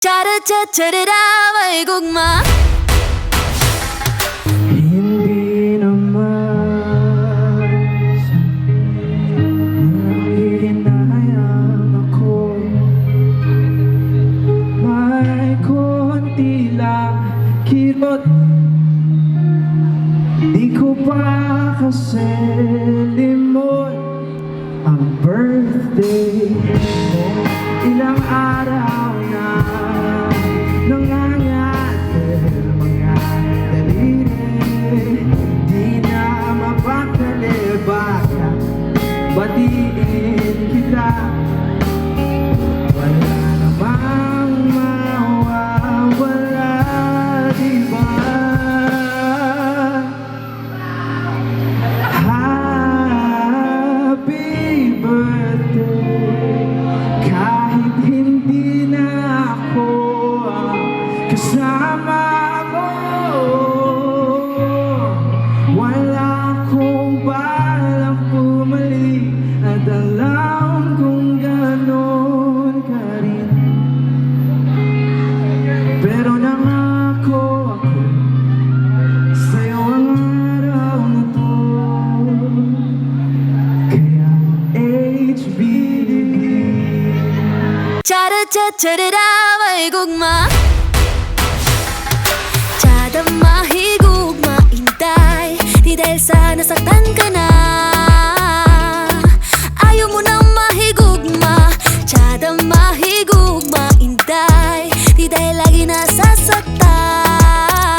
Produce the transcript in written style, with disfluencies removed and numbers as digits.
Chara-cha-charara, may gugma. Hindi naman nanghihinayang ako. May konti lang kirot. Di ko pa kasi limot ang birthday mo. Ilang araw na nangangatil mga daliri. Di na mapakali, baka batiin kita. Wala namang mawawala, diba? Happy birthday. Kahit hindi na ako ang kasama mo, wala akong balang bumalik. At alam kong ganon ka rin. Pero nangako ako sa'yo ang araw na to. Kaya HBD. Chara-cha-charara, may gugma. Tiyada mahigugma, intay. Di dahil sa nasaktan ka na.